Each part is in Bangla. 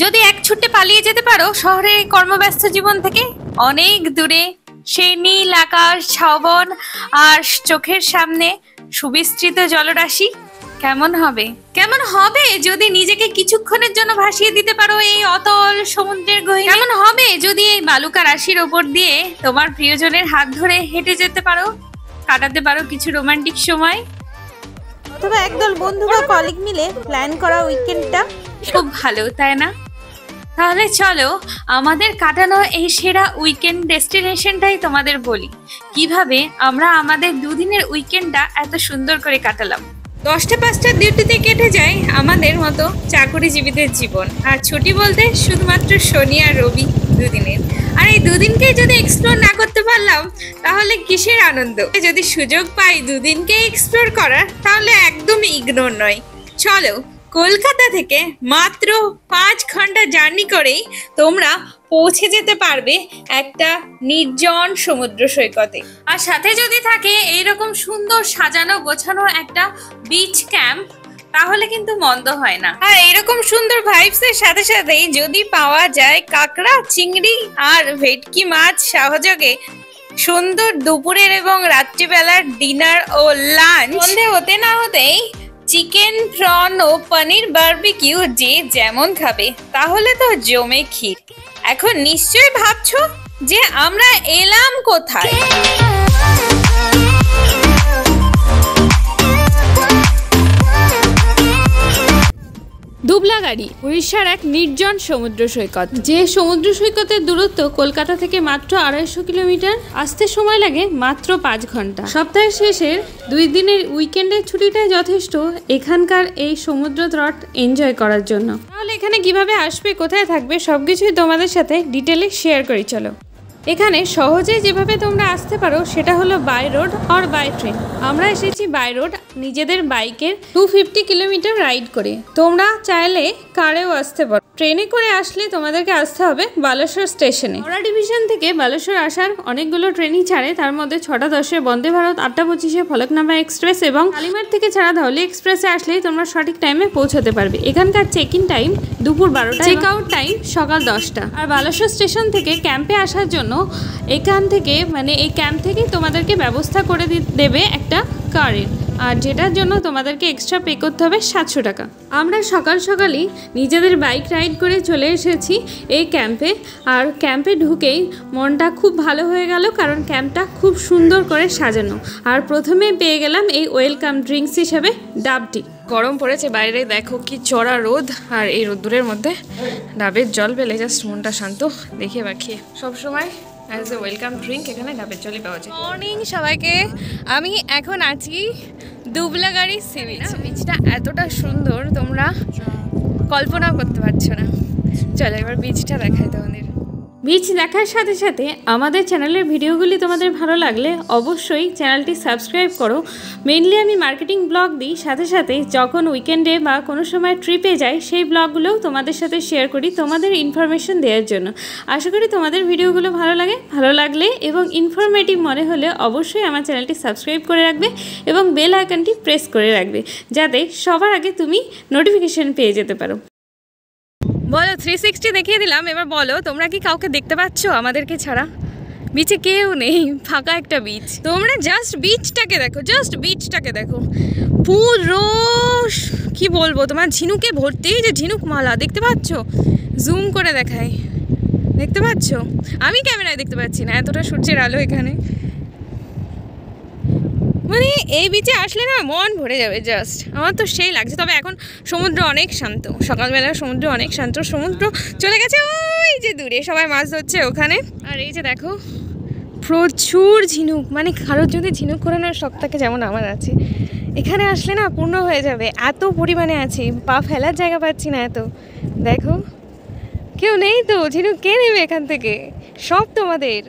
যদি এক ছুটে পালিয়ে যেতে পারো শহরের কর্মব্যস্ত জীবন থেকে অনেক দূরে, সেই নীল আকাশ, শ্রাবণ আর চোখের সামনে সুবিস্তৃত জলরাশি, কেমন হবে? কেমন হবে যদি নিজেকে কিছুক্ষণের জন্য ভাসিয়ে দিতে পারো এই অতল সমুদ্রের গহীনে? কেমন হবে যদি এই বালুকা রাশির ওপর দিয়ে তোমার প্রিয়জনের হাত ধরে হেঁটে যেতে পারো, কাটাতে পারো কিছু রোমান্টিক সময়? অথবা একদল বন্ধু বা কলিগ মিলে প্ল্যান করা উইকেন্ডটা খুব ভালো, তাই না? তাহলে চলো আমাদের কাটানো এই সেরা উইকেন্ড ডেস্টিনেশনটাই তোমাদের বলি, কিভাবে আমরা আমাদের দুদিনের উইকেন্ডটা এত সুন্দর করে কাটালাম। 10টা 5টার ডিউটিতে কেটে যায় আমাদের মতো চাকরিজীবীদের জীবন, আর ছুটি বলতে শুধুমাত্র শনি আর রবি দুদিনের। আর এই দুদিনকে যদি এক্সপ্লোর না করতে পারলাম তাহলে কিসের আনন্দ? যদি সুযোগ পাই দুদিনকে এক্সপ্লোর করার তাহলে একদমই ইগনোর নয়। চলো কলকাতা থেকে মাত্র 5 ঘন্টা জার্নি করেই তোমরা পৌঁছে যেতে পারবে একটা নির্জন সমুদ্র সৈকতে। আর সাথে যদি থাকে এইরকম সুন্দর সাজানো গোছানো একটা বিচ ক্যাম্প, তাহলে কিন্তু মন্দ হয় না। আর এইরকম সুন্দর ভাইবস এর সাথে সাথেই যদি পাওয়া যায় কাঁকড়া, চিংড়ি আর ভেটকি মাছ সহযোগে সুন্দর দুপুরের এবং রাত্রিবেলার ডিনার ও লাঞ্চ, সন্ধে হতে না হতেই চিকেন, প্রন ও পনির বারবিকিউ, যে যেমন খাবে, তাহলে তো জমে ক্ষীর। এখন নিশ্চয়ই ভাবছো যে আমরা এলাম কোথায়? দুবলাগাড়ি উড়িষ্যার এক নির্জন সমুদ্র সৈকত, যে সমুদ্র সৈকতের দূরত্ব কলকাতা থেকে মাত্র 250 কিলোমিটার। আসতে সময় লাগে মাত্র 5 ঘন্টা। সপ্তাহের শেষের 2 দিনের উইকেন্ডের ছুটিটাই যথেষ্ট এখানকার এই সমুদ্র তট এনজয় করার জন্য। তাহলে এখানে কিভাবে আসবে, কোথায় থাকবে, সবকিছুই তোমাদের সাথে ডিটেলে শেয়ার করি। চলো, এখানে সহজেই যেভাবে তোমরা আসতে পারো সেটা হলো বাই রোড আর বাই ট্রেন। আমরা এসেছি বাই রোড নিজেদের বাইকের 250 কিলোমিটার রাইড করে। তোমরা চাইলে কারেও আসতে পারো। ট্রেনে করে আসলে তোমাদেরকে আসতে হবে বালেশ্বর স্টেশনে। হাওড়া ডিভিশন থেকে বালেশ্বর আসার অনেকগুলো ট্রেনই ছাড়ে, তার মধ্যে 6টা 10-এ বন্দে ভারত, 8টা 25-এ ফলকনামা এক্সপ্রেস এবং কালিমার থেকে ছাড়া ধওলি এক্সপ্রেসে আসলেই তোমরা সঠিক টাইমে পৌঁছতে পারবে। এখানকার চেক ইন টাইম দুপুর 12টা, চেক আউট টাইম সকাল 10টা। আর বালেশ্বর স্টেশন থেকে ক্যাম্পে আসার জন্য এখান থেকে এই ক্যাম্প থেকেই তোমাদেরকে ব্যবস্থা করে দেবে একটা কারের, আর যেটার জন্য তোমাদেরকে এক্সট্রা পে করতে হবে 700 টাকা। আমরা সকাল সকালই নিজেদের বাইক রাইড করে চলে এসেছি এই ক্যাম্পে। আর ক্যাম্পে ঢুকেই মনটা খুব ভালো হয়ে গেল, কারণ ক্যাম্পটা খুব সুন্দর করে সাজানো। আর প্রথমে পেয়ে গেলাম এই ওয়েলকাম ড্রিঙ্কস হিসেবে ডাব টি। গরম পড়েছে বাইরে, দেখো কি চড়া রোদ, আর এই রোদ্দুরের মধ্যে ডাবের জল পেলে জাস্ট মনটা শান্ত। দেখে বাখিয়ে সবসময় অ্যাজ এ ওয়েলকাম ড্রিঙ্ক এখানে ডাবের জলই পাওয়া যায়। মর্নিং সবাইকে, আমি এখন আছি দুবলাগাড়ি সি বিচ। বিচটা এতটা সুন্দর তোমরা কল্পনাও করতে পারছো না। চলো এবার বিচটা দেখাই তোমাদের। বিচ দেখার সাথে সাথে আমাদের চ্যানেলের ভিডিওগুলি তোমাদের ভালো লাগলে অবশ্যই চ্যানেলটি সাবস্ক্রাইব করো। মেইনলি আমি মার্কেটিং ব্লগ দিই, সাথে সাথে যখন উইকেন্ডে বা কোনো সময় ট্রিপে যাই সেই ব্লগগুলোও তোমাদের সাথে শেয়ার করি তোমাদের ইনফরমেশন দেওয়ার জন্য। আশা করি তোমাদের ভিডিওগুলো ভালো লাগলে এবং ইনফরমেটিভ মনে হলে অবশ্যই আমার চ্যানেলটি সাবস্ক্রাইব করে রাখবে এবং বেল আইকনটি প্রেস করে রাখবে, যাতে সবার আগে তুমি নোটিফিকেশন পেয়ে যেতে পারো। বলো, 360 দেখিয়ে দিলাম, এবার বলো তোমরা কি কাউকে দেখতে পাচ্ছ আমাদেরকে ছাড়া? বিচে কেউ নেই, ফাঁকা একটা বিচ। তোমরা জাস্ট বিচটাকে দেখো, পুরো কি বলবো, তোমার ঝিনুকে ভর্তি, যে ঝিনুক মালা দেখতে পাচ্ছ, জুম করে দেখাই, দেখতে পাচ্ছ? আমি ক্যামেরায় দেখতে পাচ্ছি না, এতটা সূর্যের আলো এখানে। এই বিচে আসলে না মন ভরে যাবে, জাস্ট আমার তো সেই লাগছে। তবে এখন সমুদ্র অনেক শান্ত, সকালবেলা সমুদ্র অনেক শান্ত। সমুদ্র চলে গেছে ওই যে দূরে, সবাই মাছ ধরছে ওখানে। আর এই যে দেখো প্রচুর ঝিনুক, কারোর যদি ঝিনুক ঘোরানোর শখ থাকে যেমন আমার আছে, এখানে আসলে না পূর্ণ হয়ে যাবে, এত পরিমাণে আছে, পা ফেলার জায়গা পাচ্ছি না এত। দেখো কেউ নেই তো, ঝিনুক কে নেবে এখান থেকে, সব তোমাদের।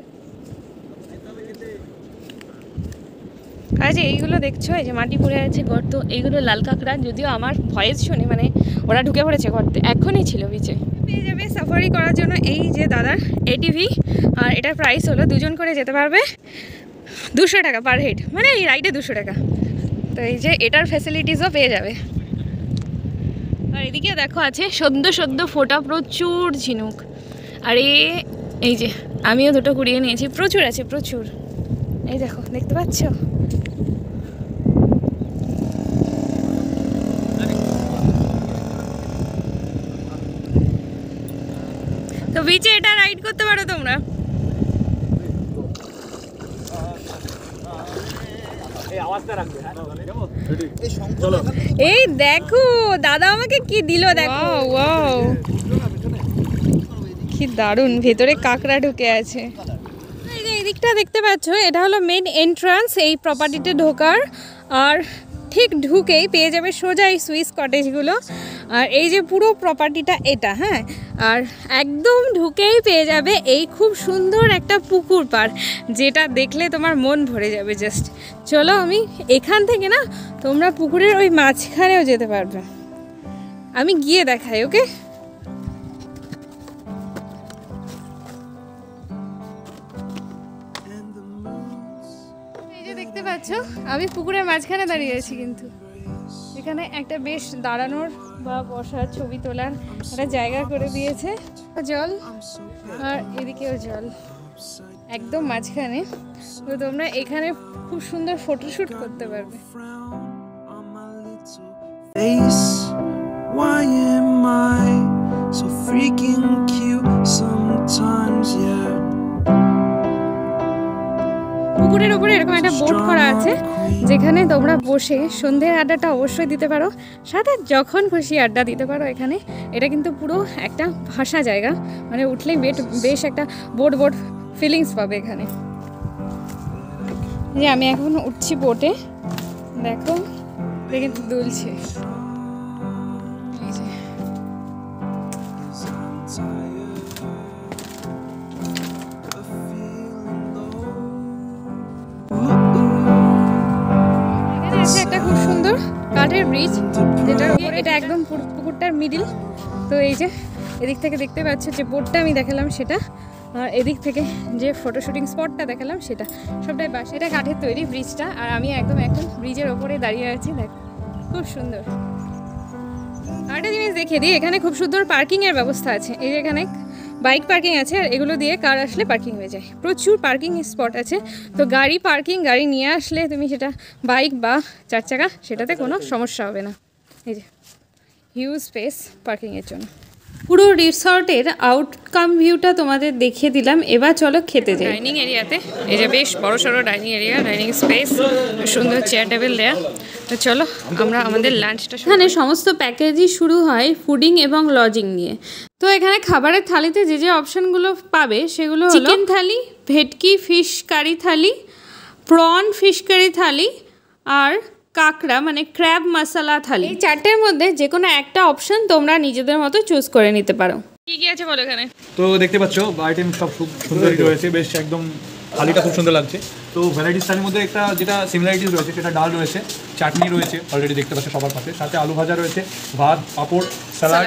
আর যে এইগুলো দেখছো, এই যে মাটি পড়ে আছে গর্ত, এইগুলো লাল কাঁকড়া। যদিও আমার ভয়েস শুনে ওরা ঢুকে পড়েছে গর্তে, এখনই ছিল বিচে। পেয়ে যাবে সাফারি করার জন্য এই যে দাদার এটিভি, আর এটার প্রাইস হলো 2 জন করে যেতে পারবে 200 টাকা পার হেড, এই রাইডে 200 টাকা। তো এই যে এটার ফ্যাসিলিটিসও পেয়ে যাবে। আর এদিকে দেখো আছে সদ্য সদ্য ফোটা প্রচুর ঝিনুক। আর এই যে আমিও দুটো কুড়িয়ে নিয়েছি, প্রচুর আছে প্রচুর। এই দেখো দেখতে পাচ্ছ, তো বিচে এটা রাইড করতে পারো তোমরা। এই দেখো দাদা আমাকে কি দিল, দেখো ওয়াও কি দারুণ, ভেতরে কাঁকড়া ঢুকে আছে। এই দিকটা দেখতে পাচ্ছ, এটা হলো মেন এন্ট্রান্স এই প্রপার্টিতে ঢোকার। আর ঠিক ঢুকেই পেয়ে যাবে সোজা এই সুইস কটেজগুলো। আর এই যে পুরো প্রপার্টিটা এটা, হ্যাঁ, আর একদম ঢুকেই পেয়ে যাবে এই খুব সুন্দর একটা পুকুর পাড়, যেটা দেখলে তোমার মন ভরে যাবে জাস্ট। চলো আমি এখান থেকে না তোমরা পুকুরের ওই মাঝখানেও যেতে পারবে, আমি গিয়ে দেখাই। ওকে, এই যে দেখতে পাচ্ছ আমি পুকুরের মাঝখানে দাঁড়িয়ে আছি, কিন্তু এখানে একটা বেশ দাঁড়ানোর বা বসার ছবি তোলার একটা জায়গা করে দিয়েছে। জল আর এদিকেও জল, একদম মাঝখানে। তো তোমরা এখানে খুব সুন্দর ফটোশুট করতে পারবে। Why am I so freaking cute sometimes, yeah. পুকুরের উপরে এরকম একটা বোট করা আছে, যেখানে তোমরা বসে সন্ধ্যের আড্ডাটা অবশ্যই দিতে পারো, সাথে যখন খুশি আড্ডা দিতে পারো এখানে। এটা কিন্তু পুরো একটা ভাসা জায়গা, মানে উঠলেই বেশ একটা বোট ফিলিংস পাবে এখানে। যে আমি এখন উঠছি বোটে, দেখো দেখে দুলছে। একটা খুব সুন্দর কাঠের ব্রিজ, যেটার উপরে এটা একদম পুকুরটার মিডিল। তো এই যে এদিক থেকে দেখতে পাচ্ছ যে বোটটা আমি দেখালাম সেটা, আর এদিক থেকে যে ফটো শুটিং স্পটটা দেখালাম সেটা, সবটাই বাস। এটা কাঠের তৈরি ব্রিজটা, আর আমি একদম এখন ব্রিজের ওপরে দাঁড়িয়ে আছি। দেখো খুব সুন্দর। আরেকটা জিনিস দেখিয়ে দিই, এখানে খুব সুন্দর পার্কিংয়ের ব্যবস্থা আছে। এই যে এখানে বাইক পার্কিং আছে, আর এগুলো দিয়ে কার আসলে পার্কিং হয়ে যায়। প্রচুর পার্কিং স্পট আছে, তো গাড়ি নিয়ে আসলে তুমি সেটা বাইক বা 4 চাকা, সেটাতে কোনো সমস্যা হবে না। এই যে হিউজ স্পেস পার্কিংয়ের জন্য। পুরো রিসর্টের আউটকাম ভিউটা তোমাদের দেখিয়ে দিলাম। এবার চলো খেতে যাই ডাইনিং এরিয়াতে। এই যে বেশ বড় সড়ো ডাইনিং এরিয়া, ডাইনিং স্পেস, সুন্দর চেয়ার টেবিল দেয়া। তো চলো আমরা আমাদের লাঞ্চটা, এখানে সমস্ত প্যাকেজই শুরু হয় ফুডিং এবং লজিং নিয়ে। তো এখানে খাবারের থালিতে যে যে অপশানগুলো পাবে সেগুলো হলো চিকেন থালি, ভেটকি ফিশ কারি থালি, প্রন ফিশ কারি থালি, আর কাঁকড়া মানে ক্র্যাব মশলা থালি। এই 4টের মধ্যে যে কোনো একটা অপশন তোমরা নিজেদের মতো চুজ করে নিতে পারো। কি কি আছে বলো এখানে? তো দেখতে পাচ্ছ আইটেম সব খুব সুন্দরই রয়েছে, বেশ একদম থালিটা খুব সুন্দর লাগছে। তো ভ্যারাইটিস থালির মধ্যে একটা যেটা সিমিলারিটিস রয়েছে সেটা ডাল রয়েছে, চাটনি রয়েছে অলরেডি দেখতে পাচ্ছ সবার পাশে, সাথে আলু ভাজা রয়েছে, ভাত, পাঁপড়, স্যালাড।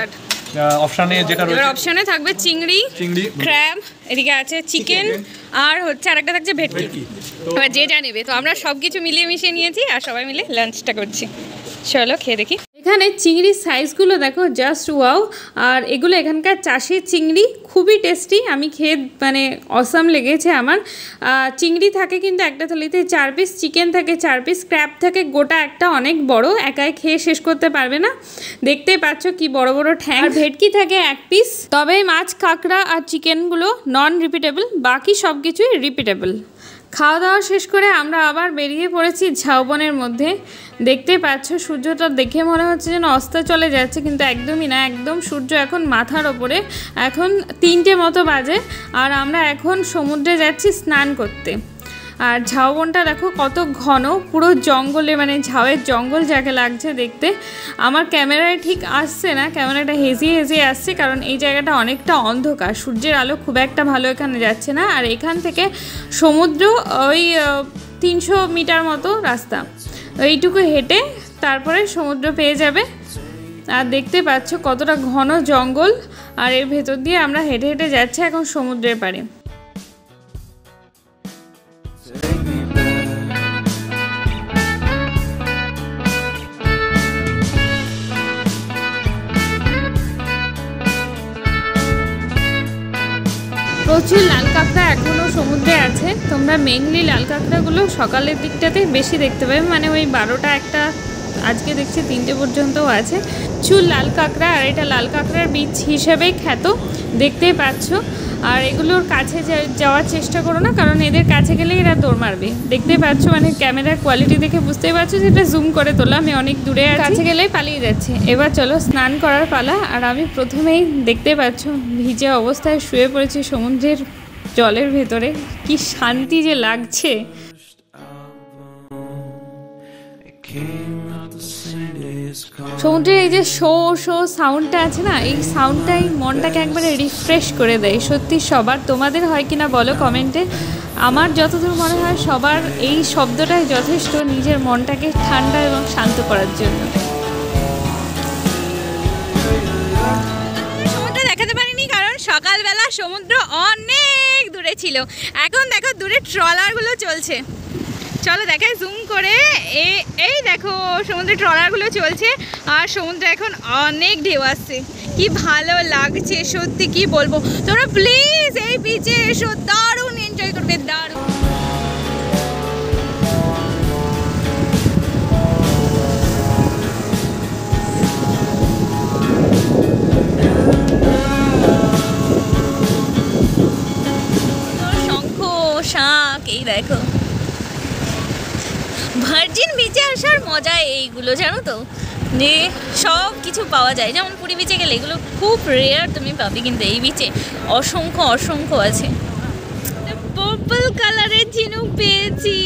অপশানে যেটা রয়েছে, অপশানে থাকবে চিংড়ি, ক্র্যাব, এদিকে আছে চিকেন, আর হচ্ছে আরেকটা থাকছে ভেটকি। এবার যে যা নেবে, তো আমরা সব কিছু মিলিয়ে মিশিয়ে নিয়েছি আর সবাই মিলে লাঞ্চটা করছি। চলো খেয়ে দেখি। এখানে চিংড়ির সাইজগুলো দেখো জাস্ট ওয়াও। আর এগুলো এখানকার চাষের চিংড়ি, খুবই টেস্টি। আমি খেয়ে মানে অসাম লেগেছে আমার। চিংড়ি থাকে কিন্তু একটা থালিতে 4 পিস, চিকেন থাকে 4 পিস, ক্র্যাব থাকে গোটা একটা, অনেক বড়, একাই খেয়ে শেষ করতে পারবে না। দেখতেই পাচ্ছ কি বড় বড় ঠ্যাং। আর ভেটকি থাকে 1 পিস। তবে মাছ, কাঁকড়া আর চিকেনগুলো নন রিপিটেবল, বাকি সব কিছুই রিপিটেবল। খাওয়া দাওয়া শেষ করে আমরা আবার বেরিয়ে পড়েছি ঝাউবনের মধ্যে। দেখতে পাচ্ছ সূর্যটা দেখে মনে হচ্ছে যেন অস্ত চলে যাচ্ছে, কিন্তু একদমই না, একদম সূর্য এখন মাথার ওপরে। এখন 3টে মতো বাজে, আর আমরা এখন সমুদ্রে যাচ্ছি স্নান করতে। আর ঝাউবনটা দেখো কত ঘন, পুরো জঙ্গলে, মানে ঝাউয়ের জঙ্গল যাকে লাগছে দেখতে। আমার ক্যামেরায় ঠিক আসছে না, ক্যামেরাটা হেজিয়ে আসছে, কারণ এই জায়গাটা অনেকটা অন্ধকার, সূর্যের আলো খুব একটা ভালো এখানে যাচ্ছে না। আর এখান থেকে সমুদ্র ওই 300 মিটার মতো রাস্তা, এইটুকু হেঁটে তারপরে সমুদ্র পেয়ে যাবে। আর দেখতে পাচ্ছ কতটা ঘন জঙ্গল, আর এর ভেতর দিয়ে আমরা হেঁটে হেঁটে যাচ্ছি এখন সমুদ্রের পাড়ে। প্রচুর লাল কাঁকড়া এখনও সমুদ্রে আছে। তোমরা মেইনলি লাল কাঁকড়াগুলো সকালের দিকটাতে বেশি দেখতে পাবে, মানে ওই 12টা 1টা, আজকে দেখছি 3টে পর্যন্তও আছে। চুল লাল কাঁকড়া, আর এটা লাল কাঁকড়ার বীজ হিসেবেই খ্যাত, দেখতেই পাচ্ছ। আর এগুলোর কাছে যাওয়ার চেষ্টা করো না, কারণ এদের কাছে গেলে এরা দৌড় মারবে। দেখতেই পাচ্ছ, মানে ক্যামেরার কোয়ালিটি দেখে বুঝতেই পারছো যেটা জুম করে তোলা। আমি অনেক দূরে কাছে গেলেই পালিয়ে যাচ্ছে। এবার চলো স্নান করার পালা। আর আমি প্রথমেই দেখতে পাচ্ছ ভিজে অবস্থায় শুয়ে পড়েছি সমুদ্রের জলের ভেতরে। কি শান্তি যে লাগছে। সমুদ্রের এই যে শো শো সাউন্ডটা আছে না, এই সাউন্ডটাই মনটাকে একবারে রিফ্রেশ করে দেয়। সত্যি সবার, তোমাদের হয় কিনা বলো কমেন্টে। আমার যতদূর মনে হয় সবার এই শব্দটাই যথেষ্ট নিজের মনটাকে ঠান্ডা এবং শান্ত করার জন্য। সমুদ্র দেখাতে পারিনি কারণ সকালবেলা সমুদ্র অনেক দূরে ছিল। এখন দেখো দূরে ট্রলারগুলো চলছে, চলো দেখাই জুম করে। এই দেখো সমুদ্রে ট্রলারগুলো চলছে, আর সমুদ্রে এখন অনেক ঢেউ আসছে। কি ভালো লাগছে সত্যি, কি বলবো। তোমরা প্লিজ এই বিচে এসো, দারুণ এনজয় করবে, দারুণ। শঙ্খ শাঁখ, এই দেখো ভার্জিন বিচে আসার মজা এইগুলো, জানো তো, যে সব কিছু পাওয়া যায়। যেমন পুরী বিচে গেলে এগুলো খুব রেয়ার তুমি পাবে, কিন্তু এই বিচে অসংখ্য অসংখ্য আছে। পার্পল কালারের ঝিনুক পেয়েছি,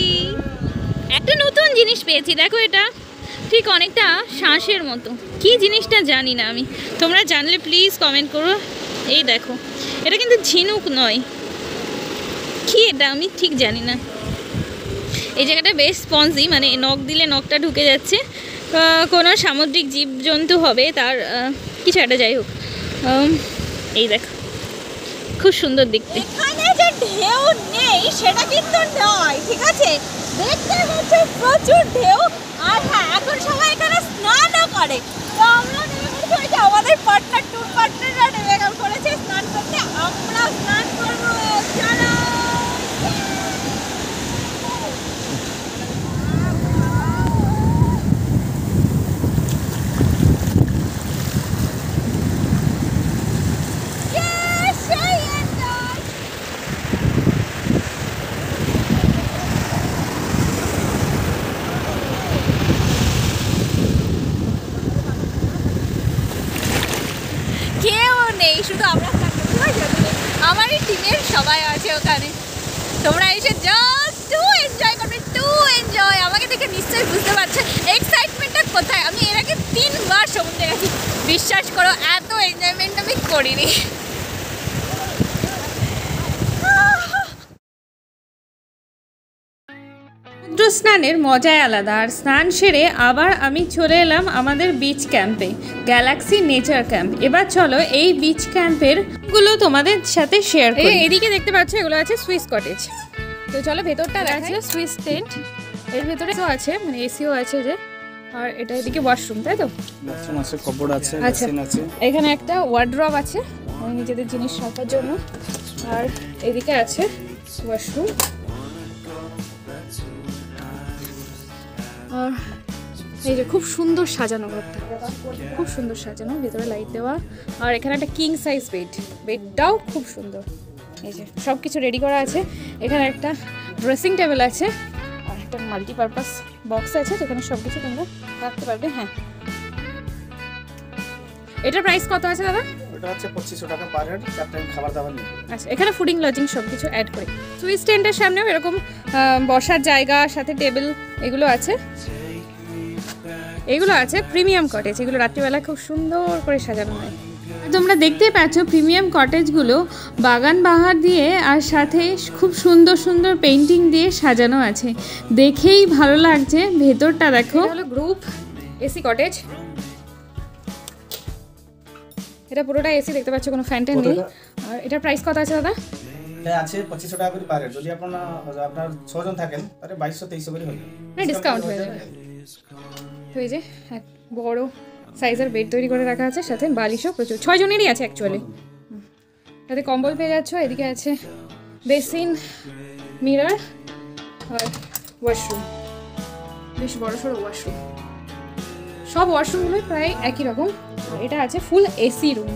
একটা নতুন জিনিস পেয়েছি। দেখো এটা ঠিক অনেকটা শাঁসের মতো, কি জিনিসটা জানি না আমি, তোমরা জানলে প্লিজ কমেন্ট করো। এই দেখো, এটা কিন্তু ঝিনুক নয়, কি এটা আমি ঠিক জানি না। এই জায়গাটা বেশ স্পঞ্জি, মানে নখ দিলে নখটা ঢুকে যাচ্ছে। কোনো সামুদ্রিক জীবজন্তু হবে তার কিছু একটা, যাই হোক। এই দেখো খুব সুন্দর দেখতে। এখানে যে ঢেউ নেই সেটা কিন্তু নয়, ঠিক আছে, দেখতে হচ্ছে প্রচুর ঢেউ। আর হ্যাঁ, এখন সবাই এখানে স্নানও করে। তো আমরা আমাদের পার্টনার, ট্যুর পার্টনাররা নেমে করেছে স্নান করতে, আমরা স্নান করবো। চলো। কেউ নেই, শুধু আমরা আমার এই টিমের সবাই আছে ওখানে। তোমরা এসে জাস্ট টু এনজয় করবে, টু এনজয়। আমাকে দেখে নিশ্চয়ই বুঝতে পারছো এক্সাইটমেন্টটা কোথায়। আমি এর আগে 3 বার সমুদ্রে গেছি, বিশ্বাস করো এত এনজয়মেন্ট আমি করিনি। সমুদ্র স্নানের মজাই আলাদা। আর স্নান সেরে আবার আমি চলে এলাম আমাদের বিচ ক্যাম্পে, গ্যালাক্সি নেচার ক্যাম্প। এবার চলো এই বিচ ক্যাম্পের গুলো তোমাদের সাথে শেয়ার করি। এদিকে দেখতে পাচ্ছ এগুলো আছে সুইস কটেজ। তো চলো ভেতরটা দেখাচ্ছি। সুইস টেন্ট, এর ভেতরে তো আছে, মানে এসিও আছে যে। আর এটা এদিকে ওয়াশরুম, তাই তো? ওয়াশরুম আছে, কপড় আছে, আচ্ছা, বেসিন আছে। এখানে একটা ওয়ার্ড্রব আছে নিজেদের জিনিস রাখার জন্য। আর এদিকে আছে ওয়াশরুম। আর এই যে খুব সুন্দর সাজানো ঘরটা, খুব সুন্দর সাজানো, ভেতরে লাইট দেওয়া। আর এখানে একটা কিং সাইজ বেড, বেডটাও খুব সুন্দর। এই যে সব কিছু রেডি করা আছে। এখানে একটা ড্রেসিং টেবিল আছে, আর একটা মাল্টিপারপাস বক্স আছে যেখানে সব কিছু তোমরা রাখতে পারবে। হ্যাঁ, এটার প্রাইস কত আছে দাদা? ওটা হচ্ছে 2500 টাকা পার হেড, 4 টাইম খাবার দাবার নিয়ে। আচ্ছা, এখানে ফুডিং লজিং সব কিছু অ্যাড করে। সুইস টেন্টের সামনেও এরকম বসার জায়গা, সাথে টেবিল, এগুলো আছে। এগুলো আছে প্রিমিয়াম কটেজ, এগুলো রাত্রিবেলা খুব সুন্দর করে সাজানো হয়। তোমরা দেখতেই পাচ্ছ প্রিমিয়াম কটেজগুলো বাগান বাহার দিয়ে আর সাথে খুব সুন্দর সুন্দর পেইন্টিং দিয়ে সাজানো আছে, দেখেই ভালো লাগছে। ভেতরটা দেখো, হলো গ্রুপ এসি কটেজ। এটা পুরোটা এসি, দেখতে পাচ্ছ কোনো ফ্যান ট্যান নেই। আর এটার প্রাইস কত আছে দাদা? এটা আছে 2500 টাকা করে পার হেড। যদি আপনার 6 জন থাকেন তাহলে 2200-2300 করে হবে, না ডিসকাউন্ট হয়ে যাবে। তো এই যে এক বড় সাইজের বেড তৈরি করে রাখা আছে, সাথে বালিশও প্রচুর। 6 জনেরই আছে অ্যাকচুয়ালি। তাতে কম্বল পেয়ে যাচ্ছ। এদিকে আছে বেসিন, মিরর আর ওয়াশরুম, বেশ বড় সড়ো ওয়াশরুম। সব ওয়াশরুমগুলোই প্রায় একই রকম। এটা আছে ফুল AC room,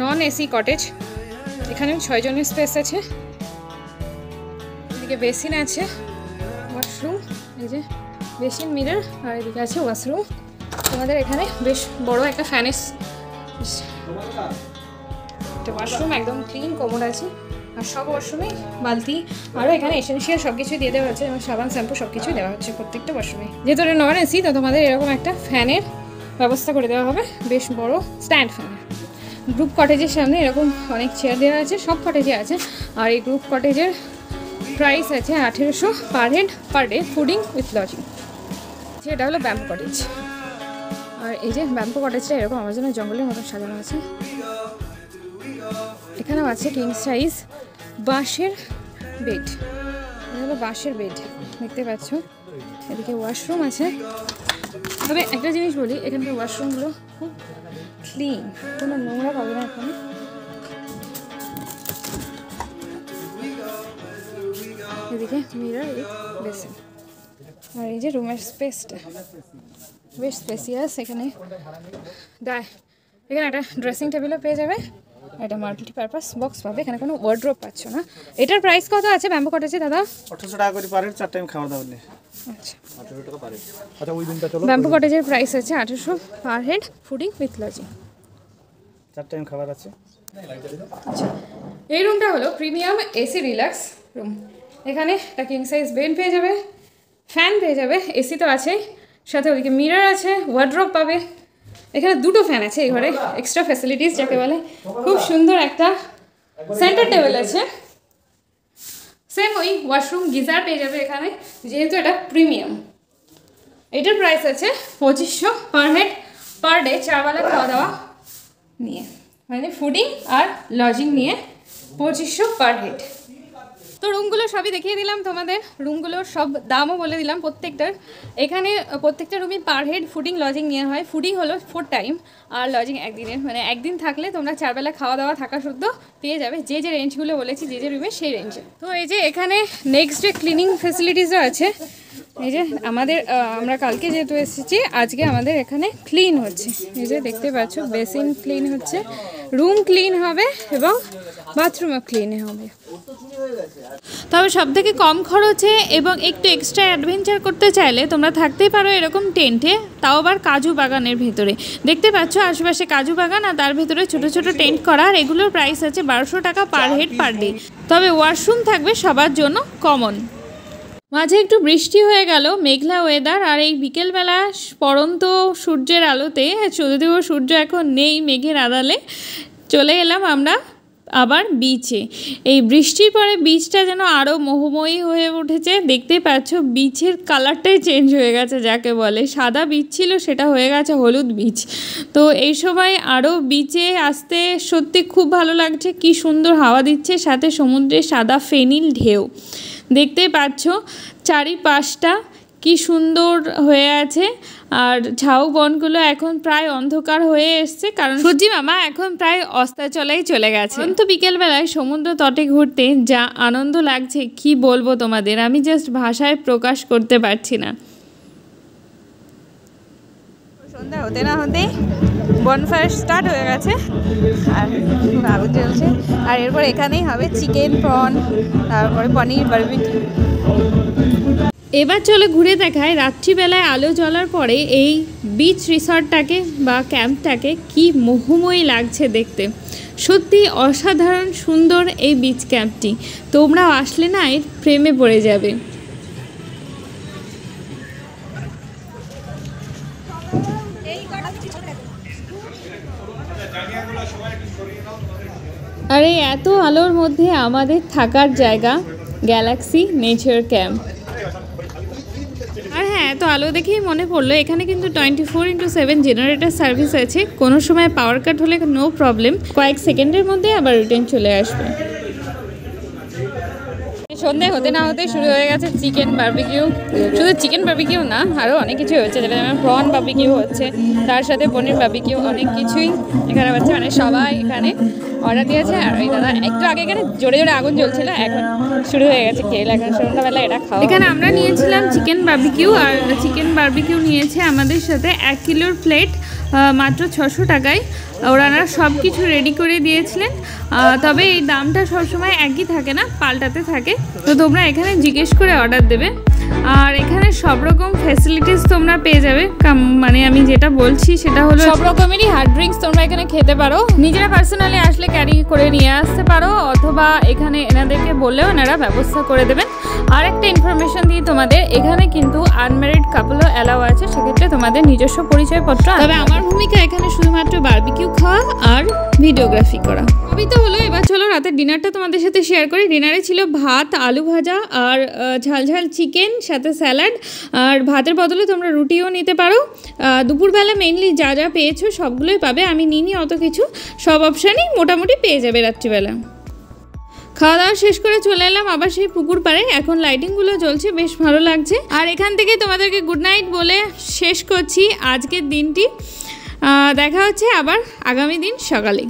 non AC cottage. এখানে 6 জনের স্পেস আছে। এদিকে বেসিন আছে, ওয়াশরুম, এই যে বেসিন, মিরর, আর এদিকে আছে ওয়াশরুম। তোমাদের এখানে বেশ বড় একটা ফ্যানের ওয়াশরুম, একদম ক্লিন কোমোড আছে। আর সব ওয়াশরুমে বালতি আরও এখানে এসেন্সিয়াল সব কিছুই দিয়ে দেওয়া হচ্ছে, যেমন সাবান, শ্যাম্পু সব কিছুই দেওয়া হচ্ছে প্রত্যেকটা ওয়াশরুমে। যেহেতু এটা নন এসি, তো তোমাদের এরকম একটা ফ্যানের ব্যবস্থা করে দেওয়া হবে, বেশ বড় স্ট্যান্ড ফ্যানের। গ্রুপ কটেজের সামনে এরকম অনেক চেয়ার দেওয়া আছে, সব কটেজে আছে। আর এই গ্রুপ কটেজের প্রাইস আছে 1800 per head per day, fooding with lodging. এটা হলো ব্যাম্বু কটেজ। আর এই যে ব্যাম্বু কটেজটা এরকম আমার জন্য জঙ্গলের মতো সাজানো আছে। এখানেও আছে কিং সাইজ বাঁশের বেড, এটা হলো বাঁশের বেড, দেখতে পাচ্ছ। এদিকে ওয়াশরুম আছে। তবে একটা জিনিস বলি, এখানকার ওয়াশরুমগুলো খুব ক্লিন, কোনো নোংরা পাবে না এখানে। এদিকে মিরর উইথ বেসিন। আর এই যে রুমের স্পেসটা বেশ স্পেসিয়াস। এখানে একটা ড্রেসিং টেবিলও পেয়ে যাবে, এটা মাল্টিপারপাস বক্স পাবে, এখানে কোনো ওয়ার্ড্রোব পাচ্ছ না। এটার প্রাইস কত আছে ব্যাম্বু কটেজে দাদা? 1800 টাকা করে পার হেড, 4 টাইম খাওয়া দাওয়া নিয়ে। আচ্ছা, 1800 টাকা পারে। আচ্ছা, ওই রুমটা চলো। ব্যাম্বু কটেজের প্রাইস আছে 1800 per head, fooding with lodging, 4 time খাবার আছে। আচ্ছা, এই রুমটা হলো প্রিমিয়াম এসি রিল্যাক্স রুম। এখানে একটা কিং সাইজ বেড পেয়ে যাবে, ফ্যান পেয়ে যাবে, এসি তো আছেই, সাথে ওদিকে মিরর আছে, ওয়ার্ড্রোব পাবে। এখানে 2টো ফ্যান আছে এই ঘরে, এক্সট্রা ফ্যাসিলিটিস যাকে বলে। খুব সুন্দর একটা সেন্টার টেবিল আছে, সেম ওই ওয়াশরুম, গিজার পেয়ে যাবে এখানে, যেহেতু এটা প্রিমিয়াম। এটার প্রাইস আছে 2500 পার হেড পার ডে, চারবেলা খাওয়া দাওয়া নিয়ে, মানে ফুডিং আর লজিং নিয়ে 2500 পার হেড। তো রুমগুলো সবই দেখিয়ে দিলাম তোমাদের, রুমগুলোর সব দামও বলে দিলাম প্রত্যেকটার। এখানে প্রত্যেকটা রুমই পার হেড ফুডিং লজিং নেওয়া হয়। ফুডিং হলো 4 টাইম আর লজিং একদিনের, মানে একদিন থাকলে তোমরা চারবেলা খাওয়া দাওয়া থাকা শুদ্ধ পেয়ে যাবে, যে যে রেঞ্জগুলো বলেছি যে যে রুমে সেই রেঞ্জে। তো এই যে এখানে নেক্সট ডে ক্লিনিং ফেসিলিটিসও আছে। এই যে আমরা কালকে যেহেতু এসেছি, আজকে আমাদের এখানে ক্লিন হচ্ছে। এই যে দেখতে পাচ্ছ বেসিন ক্লিন হচ্ছে, রুম ক্লিন হবে এবং বাথরুমও ক্লিন হবে। তবে সবথেকে কম খরচে এবং একটু এক্সট্রা অ্যাডভেঞ্চার করতে চাইলে তোমরা থাকতেই পারো এরকম টেন্টে, তাও আবার কাজু বাগানের ভেতরে। দেখতে পাচ্ছ আশেপাশে কাজু বাগান আর তার ভেতরে ছোট ছোট টেন্ট করা। আর এগুলোর প্রাইস আছে 1200 টাকা পার হেড পার ডে। তবে ওয়াশরুম থাকবে সবার জন্য কমন। মাঝে একটু বৃষ্টি হয়ে গেল, মেঘলা ওয়েদার, আর এই বিকেলবেলা পড়ন্ত সূর্যের আলোতে, যদিও সূর্য এখন নেই, মেঘের আড়ালে চলে এলাম আমরা আবার বিচে। এই বৃষ্টির পরে বিচটা যেন আরও মোহময়ী হয়ে উঠেছে। দেখতেই পাচ্ছ বিচের কালারটাই চেঞ্জ হয়ে গেছে, যাকে বলে সাদা বিচ ছিল সেটা হয়ে গেছে হলুদ বিচ। তো এই সময় আরও বিচে আসতে সত্যি খুব ভালো লাগছে, কি সুন্দর হাওয়া দিচ্ছে, সাথে সমুদ্রের সাদা ফেনিল ঢেউ। দেখতেই পাচ্ছ চারিপাশটা কি সুন্দর হয়ে আছে। আর ঝাউবনগুলো এখন প্রায় অন্ধকার হয়ে এসছে, কারণ সূর্যি মামা এখন প্রায় অস্তাচলাই চলে গেছে। তো বিকেলবেলায় সমুদ্র তটে ঘুরতে যা আনন্দ লাগছে কি বলবো তোমাদের, আমি জাস্ট ভাষায় প্রকাশ করতে পারছি না। সন্ধ্যা হতে না হতেই বনফায়ার স্টার্ট হয়ে গেছে আর আগুন জ্বলছে। আর এরপর এখানেই হবে চিকেন, প্রন, তারপরে পনির, বারবিকিউ। এবার চলো ঘুরে দেখায় রাত্রিবেলায় আলো জ্বলার পরে এই বিচ রিসর্টটাকে বা ক্যাম্পটাকে কি মোহময়ী লাগছে দেখতে। সত্যি অসাধারণ সুন্দর এই বিচ ক্যাম্পটি, তোমরাও আসলে না এর প্রেমে পড়ে যাবে। আর এই এত আলোর মধ্যে আমাদের থাকার জায়গা গ্যালাক্সি নেচার ক্যাম্প। আর হ্যাঁ, এত আলো দেখেই মনে পড়লো এখানে কিন্তু 24/7 জেনারেটর সার্ভিস আছে। কোনো সময় পাওয়ার কাট হলে নো প্রবলেম, কয়েক সেকেন্ডের মধ্যে আবার রিটার্ন চলে আসবে। সন্ধ্যে হতে না হতে শুরু হয়ে গেছে চিকেন বারবিকিউ। শুধু চিকেন বারবিকিউ না, আরও অনেক কিছু হচ্ছে, যেটা যেমন প্রন বারবিকিউ হচ্ছে, তার সাথে পনির বারবিকিউ, অনেক কিছুই এখানে হচ্ছে। মানে সবাই এখানে অর্ডার দিয়েছে। আর ওই দাদা একটু আগে এখানে জোরে জোরে আগুন জ্বলছিল, এখন শুরু হয়ে গেছে খেয়ে। এখন সন্ধ্যাবেলা এটা খাওয়া। এখানে আমরা নিয়েছিলাম চিকেন বারবিকিউ, আর চিকেন বারবিকিউ নিয়েছে আমাদের সাথে 1 কিলোর প্লেট মাত্র 600 টাকায়। ওনারা সব কিছু রেডি করে দিয়েছিলেন, তবে এই দামটা সবসময় একই থাকে না, পাল্টাতে থাকে। তো তোমরা এখানে জিজ্ঞেস করে অর্ডার দেবে। আর এখানে সব রকম ফ্যাসিলিটিস তোমরা পেয়ে যাবে। মানে আমি যেটা বলছি সেটা হলো সব রকমেরই হার্ড ড্রিঙ্কস তোমরা এখানে খেতে পারো। নিজেরা পার্সোনালি আসলে ক্যারি করে নিয়ে আসতে পারো, অথবা এখানে এনাদেরকে বললেও এনারা ব্যবস্থা করে দেবেন। আর একটা ইনফরমেশন দিই তোমাদের, এখানে কিন্তু আনম্যারিড কাপলও অ্যালাউ আছে, সেক্ষেত্রে তোমাদের নিজস্ব পরিচয়পত্র। তবে আমার ভূমিকা এখানে শুধুমাত্র বারবিকিউ খাওয়া আর ভিডিওগ্রাফি করা। সবই তো হলো, এবার চলো রাতের ডিনারটা তোমাদের সাথে শেয়ার করি। ডিনারে ছিল ভাত, আলু ভাজা আর ঝাল ঝাল চিকেন, সাথে স্যালাড। আর ভাতের বদলে তোমরা রুটিও নিতে পারো। দুপুরবেলা মেইনলি যা যা পেয়েছো সবগুলোই পাবে, আমি নিইনি অত কিছু, সব অপশানই মোটামুটি পেয়ে যাবে রাত্রিবেলা। খাওয়া দাওয়া শেষ করে চলে এলাম আবার সেই পুকুর পাড়ে। এখন লাইটিংগুলো জ্বলছে, বেশ ভালো লাগছে। আর এখান থেকে তোমাদেরকে গুড নাইট বলে শেষ করছি আজকের দিনটি। দেখা হচ্ছে আবার আগামী দিন সকালে।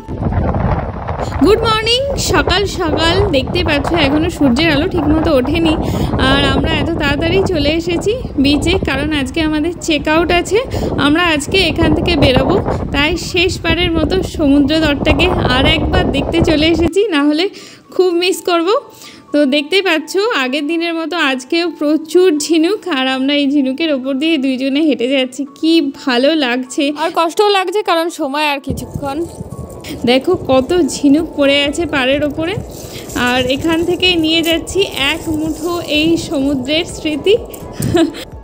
Good morning. সকাল সকাল দেখতে পাচ্ছ এখনও সূর্যের আলো ঠিকমতো ওঠেনি, আর আমরা এত তাড়াতাড়ি চলে এসেছি বিচে, কারণ আজকে আমাদের চেক আউট আছে। আমরা আজকে এখান থেকে বেরোবো, তাই শেষবারের মতো সমুদ্র তটটাকে আর একবার দেখতে চলে এসেছি, না হলে খুব মিস করব। তো দেখতেই পাচ্ছ আগের দিনের মতো আজকেও প্রচুর ঝিনুক, আর আমরা এই ঝিনুকের ওপর দিয়ে দুইজনে হেঁটে যাচ্ছি। কি ভালো লাগছে, আর কষ্টও লাগছে কারণ সময় আর কিছুক্ষণ। দেখো কত ঝিনুক পড়ে আছে পাড়ের ওপরে, আর এখান থেকে নিয়ে যাচ্ছি এক মুঠো এই সমুদ্রের স্মৃতি।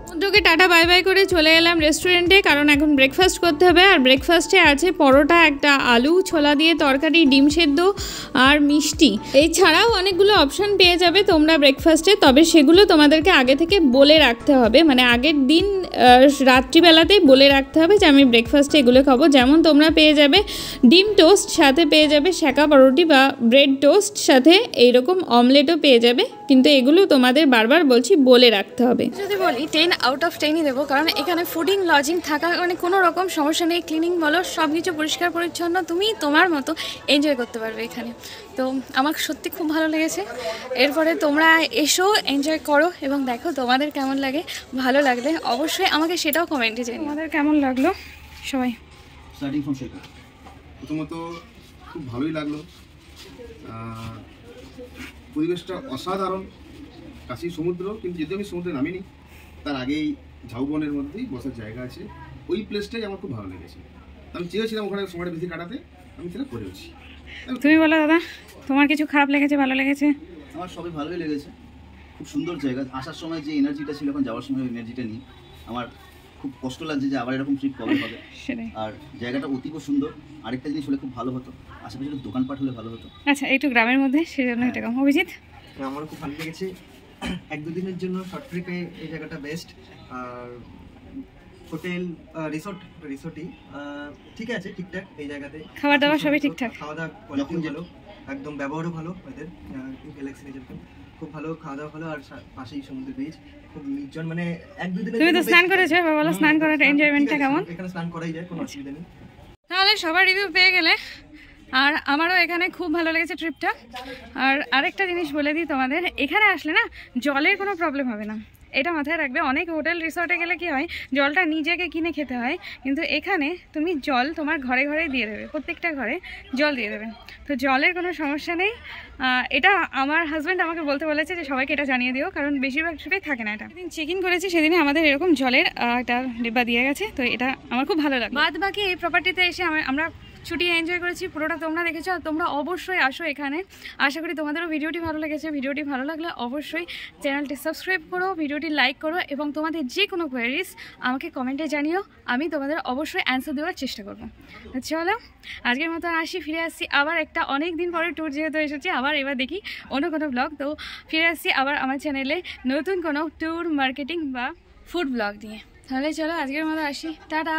সমুদ্রকে টাটা বাই বাই করে চলে এলাম রেস্টুরেন্টে, কারণ এখন ব্রেকফাস্ট করতে হবে। আর ব্রেকফাস্টে আছে পরোটা, একটা আলু ছোলা দিয়ে তরকারি, ডিম সেদ্ধ আর মিষ্টি। এছাড়াও অনেকগুলো অপশান পেয়ে যাবে তোমরা ব্রেকফাস্টে, তবে সেগুলো তোমাদেরকে আগে থেকে বলে রাখতে হবে, মানে আগের দিন রাত্রিবেলাতেই বলে রাখতে হবে যে আমি ব্রেকফাস্টে এগুলো খাবো। যেমন তোমরা পেয়ে যাবে ডিম টোস্ট, সাথে পেয়ে যাবে শাঁকা পাউরুটি বা ব্রেড টোস্ট, সাথে এইরকম অমলেটও পেয়ে যাবে, কিন্তু এগুলো তোমাদের বারবার বলছি বলে রাখতে হবে। যদি বলি 10 আউট অফ 10ই দেবো, কারণ এখানে ফুডিং লজিং থাকা মানে কোনো রকম সমস্যা নেই। ক্লিনিং বলো, সব কিছু পরিষ্কার পরিচ্ছন্ন, তুমি তোমার মতো এনজয় করতে পারবে এখানে। তো আমার সত্যি খুব ভালো লেগেছে। এরপরে তোমরা এসো, এনজয় করো এবং দেখো তোমাদের কেমন লাগে। ভালো লাগলে অবশ্যই আমাকে সেটাও কমেন্টে জানিও তোমাদের কেমন লাগলো সবাই। স্টার্টিং ফ্রম শেখা প্রথমত খুব ভালোই লাগলো, পরিবেশটা অসাধারণ, কাছেই সমুদ্র, কিন্তু যদি আমি সমুদ্রে নামিনি তার আগেই ঝাউবনের মধ্যেই বসার জায়গা আছে, ওই প্লেসটাই আমার খুব ভালো লেগেছে। আমি চেয়েছিলাম ওখানে সময়টা বেশি কাটাতে, আমি সেটা করেছি। তুমি বলো দাদা, তোমার কিছু খারাপ লেগেছে, ভালো লেগেছে? আমার সবই ভালোই লেগেছে, খুব সুন্দর জায়গা। আসার সময় যে এনার্জিটা ছিল, এখন যাওয়ার সময় এনার্জিটা নিয়ে আমার খুব কষ্ট লাগছে যে আবার এরকম ট্রিপ কবে হবে। আর জায়গাটা অতীব সুন্দর। আরেকটা জিনিস হলে খুব ভালো হতো, আশেপাশে একটু দোকানপাট হলে ভালো হতো। আচ্ছা, একটু গ্রামের মধ্যে, সেজন্য এটা কম। অভিজিৎ? আমারও খুব ভালো লেগেছে। 1-2 দিনের জন্য শর্ট ট্রিপে এই জায়গাটা বেস্ট। আর হোটেল রিসোর্টই ঠিক আছে, ঠিকঠাক এই জায়গাতে খাওয়া দাওয়া সবই ঠিকঠাক, খাওয়া দাওয়া কোয়ালিটি ভালো, একদম ব্যবহারও ভালো। ওদের গ্যালাক্সি রিসোর্ট খুব ভালো, খাওয়া দাওয়া ভালো, আর পাশেই সমুদ্র বিচ, খুব নির্জন। মানে 1-2 দিনের তুমি তো স্নান করেছো, বলো স্নান করাটা এনজয়মেন্টটা কেমন? এখানে স্নান করাই যায়, কোনো অসুবিধা নেই। তাহলে সবার রিভিউ পেয়ে গেলে, আর আমারও এখানে খুব ভালো লেগেছে ট্রিপটা। আর আরেকটা জিনিস বলে দিই তোমাদের, এখানে আসলে না জলের কোনো প্রবলেম হবে না, এটা মাথায় রাখবে। অনেক হোটেল রিসর্টে গেলে কি হয়, জলটা নিজেকে কিনে খেতে হয়, কিন্তু এখানে তুমি জল তোমার ঘরে ঘরেই দিয়ে দেবে, প্রত্যেকটা ঘরে জল দিয়ে দেবে, তো জলের কোনো সমস্যা নেই। এটা আমার হাজব্যান্ড আমাকে বলতে বলেছে যে সবাইকে এটা জানিয়ে দিও, কারণ বেশিরভাগ ট্রিপেই থাকে না এটা। যেদিন চেক ইন করেছি সেদিনে আমাদের এরকম জলের একটা ডিব্বা দিয়ে গেছে, তো এটা আমার খুব ভালো লাগে। বাদ বাকি এই প্রপার্টিতে এসে আমরা ছুটি এনজয় করেছি, পুরোটা তোমরা দেখেছো। আর তোমরা অবশ্যই আসো এখানে, আশা করি তোমাদেরও ভিডিওটি ভালো লেগেছে। ভিডিওটি ভালো লাগলে অবশ্যই চ্যানেলটি সাবস্ক্রাইব করো, ভিডিওটি লাইক করো, এবং তোমাদের যে কোনো কোয়ারিজ আমাকে কমেন্টে জানিও, আমি তোমাদের অবশ্যই অ্যান্সার দেওয়ার চেষ্টা করবো। চলো আজকের মতো আসি, ফিরে আসছি আবার একটা অনেক দিন পরে ট্যুর যেহেতু এসেছি, আবার এবার দেখি অন্য কোনো ব্লগ। তো ফিরে আসছি আবার আমার চ্যানেলে নতুন কোনো ট্যুর, মার্কেটিং বা ফুড ব্লগ নিয়ে। তাহলে চলো আজকের মতো আসি, টাটা।